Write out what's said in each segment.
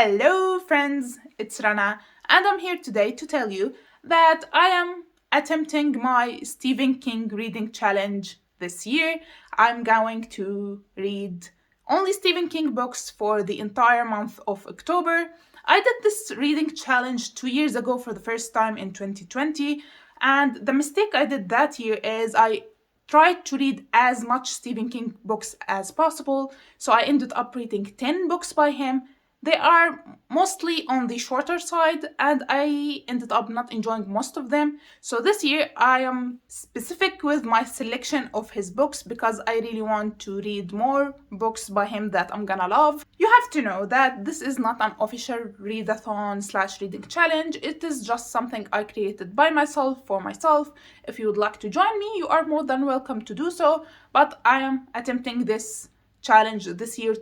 Hello, friends, it's Rana, and I'm here today to tell you that I am attempting my Stephen King reading challenge this year. I'm going to read only Stephen King books for the entire month of October. I did this reading challenge 2 years ago for the first time in 2020, and the mistake I did that year is I tried to read as much Stephen King books as possible, so I ended up reading 10 books by him. They are mostly on the shorter side, and I ended up not enjoying most of them. So this year, I am specific with my selection of his books because I really want to read more books by him that I'm gonna love. You have to know that this is not an official readathon/reading challenge. It is just something I created by myself for myself. If you would like to join me, you are more than welcome to do so. But I am attempting this challenge this year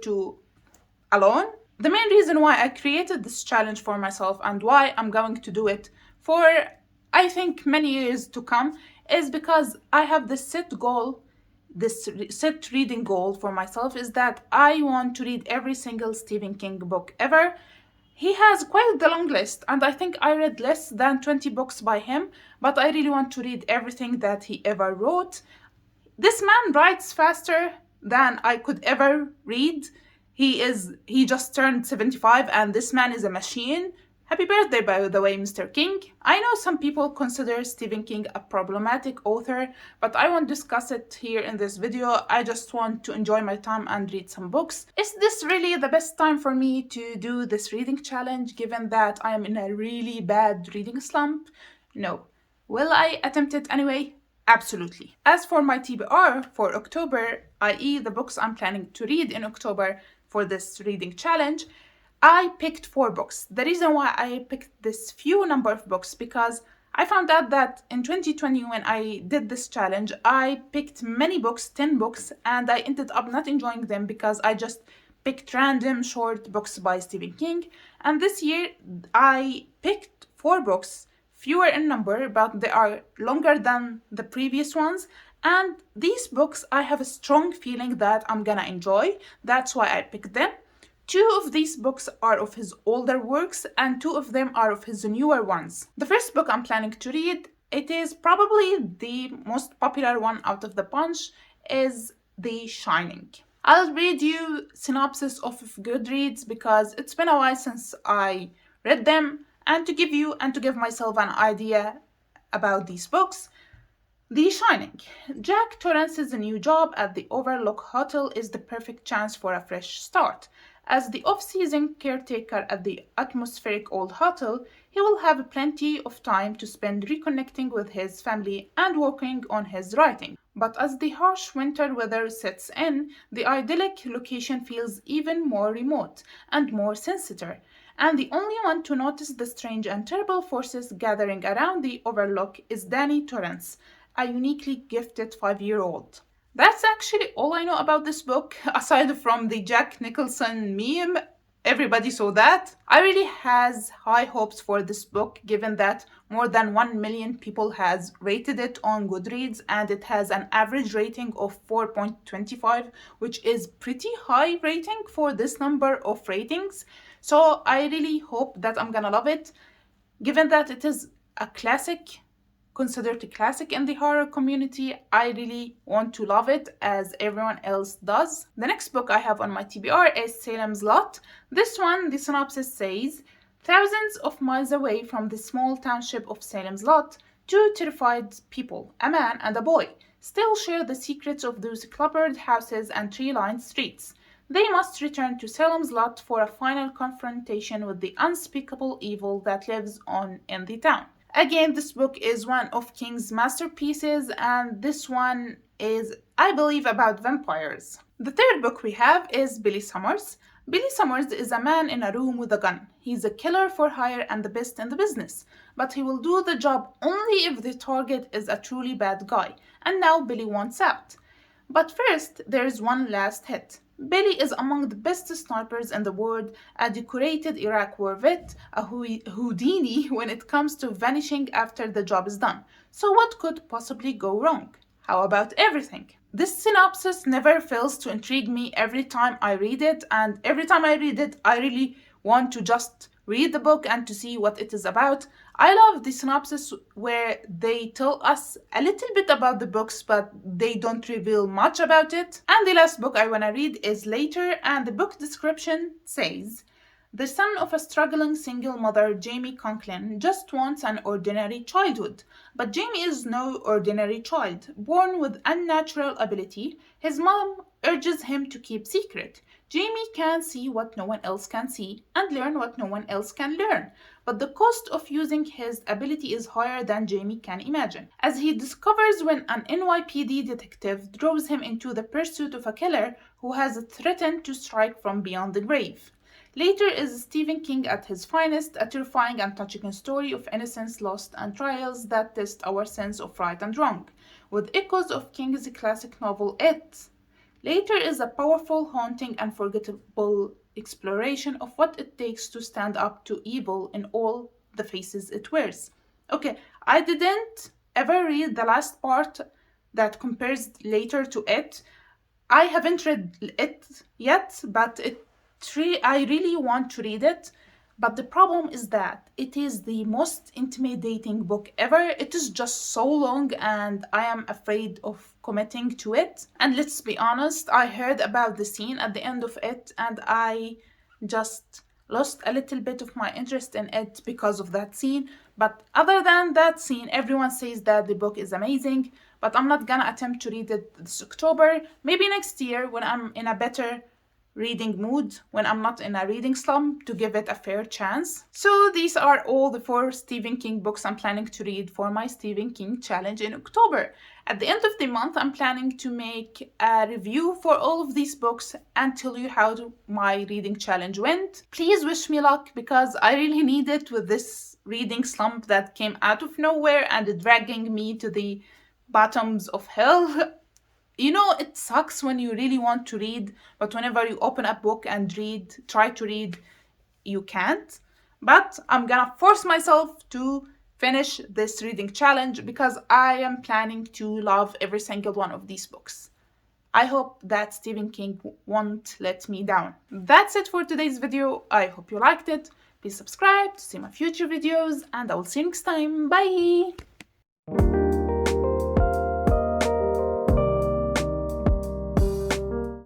alone. The main reason why I created this challenge for myself and why I'm going to do it for, I think, many years to come is because I have this set reading goal for myself is that I want to read every single Stephen King book ever. He has quite the long list, and I think I read less than 20 books by him, but I really want to read everything that he ever wrote. This man writes faster than I could ever read. He just turned 75 and this man is a machine. Happy birthday, by the way, Mr. King. I know some people consider Stephen King a problematic author, but I won't discuss it here in this video. I just want to enjoy my time and read some books. Is this really the best time for me to do this reading challenge, given that I am in a really bad reading slump? No. Will I attempt it anyway? Absolutely. As for my TBR for October, i.e., the books I'm planning to read in October for this reading challenge, I picked 4 books. The reason why I picked this few number of books because I found out that in 2020 when I did this challenge, I picked many books, 10 books, and I ended up not enjoying them because I just picked random short books by Stephen King. And this year I picked 4 books, fewer in number, but they are longer than the previous ones. And these books, I have a strong feeling that I'm gonna enjoy. That's why I picked them. 2 of these books are of his older works, and 2 of them are of his newer ones. The first book I'm planning to read, it is probably the most popular one out of the bunch, is The Shining. I'll read you synopsis of Goodreads because it's been a while since I read them, and to give you and to give myself an idea about these books. The Shining. Jack Torrance's new job at the Overlook Hotel is the perfect chance for a fresh start. As the off-season caretaker at the atmospheric old hotel, he will have plenty of time to spend reconnecting with his family and working on his writing. But as the harsh winter weather sets in, the idyllic location feels even more remote and more sinister, and the only one to notice the strange and terrible forces gathering around the Overlook is Danny Torrance, a uniquely gifted 5-year-old. That's actually all I know about this book, aside from the Jack Nicholson meme. Everybody saw that. I really has high hopes for this book, given that more than 1 million people has rated it on Goodreads, and it has an average rating of 4.25, which is pretty high rating for this number of ratings. So I really hope that I'm gonna love it, given that it is a classic, considered a classic in the horror community. I really want to love it as everyone else does. The next book I have on my TBR is Salem's Lot. This one, the synopsis says, thousands of miles away from the small township of Salem's Lot, 2 terrified people, a man and a boy, still share the secrets of those cluttered houses and tree-lined streets. They must return to Salem's Lot for a final confrontation with the unspeakable evil that lives on in the town. Again, this book is one of King's masterpieces, and this one is, I believe, about vampires. The third book we have is Billy Summers. Billy Summers is a man in a room with a gun. He's a killer for hire and the best in the business, but he will do the job only if the target is a truly bad guy, and now Billy wants out. But first, there's one last hit. Billy is among the best snipers in the world, a decorated Iraq war vet, a Houdini when it comes to vanishing after the job is done. So what could possibly go wrong? How about everything? This synopsis never fails to intrigue me every time I read it, and every time I read it, I really want to just read the book and to see what it is about. I love the synopsis where they tell us a little bit about the books, but they don't reveal much about it. And the last book I want to read is Later, and the book description says, the son of a struggling single mother, Jamie Conklin, just wants an ordinary childhood. But Jamie is no ordinary child. Born with unnatural ability, his mom urges him to keep secret. Jamie can see what no one else can see and learn what no one else can learn. But the cost of using his ability is higher than Jamie can imagine, as he discovers when an NYPD detective draws him into the pursuit of a killer who has threatened to strike from beyond the grave. Later is Stephen King at his finest, a terrifying and touching story of innocence lost and trials that test our sense of right and wrong, with echoes of King's classic novel It. Later is a powerful, haunting, and forgettable exploration of what it takes to stand up to evil in all the faces it wears. Okay, I didn't ever read the last part that compares Later to It. I haven't read it yet, but I really want to read it. But the problem is that it is the most intimidating book ever. It is just so long and I am afraid of committing to it. And let's be honest, I heard about the scene at the end of it and I just lost a little bit of my interest in it because of that scene. But other than that scene, everyone says that the book is amazing. But I'm not gonna attempt to read it this October. Maybe next year when I'm in a better reading mood, when I'm not in a reading slump, to give it a fair chance. So these are all the 4 Stephen King books I'm planning to read for my Stephen King challenge in October. At the end of the month, I'm planning to make a review for all of these books and tell you how my reading challenge went. Please wish me luck because I really need it with this reading slump that came out of nowhere and dragging me to the bottoms of hell. You know, it sucks when you really want to read, but whenever you open a book and try to read, you can't. But I'm gonna force myself to finish this reading challenge because I am planning to love every single one of these books. I hope that Stephen King won't let me down. That's it for today's video. I hope you liked it. Please subscribe to see my future videos and I will see you next time. Bye!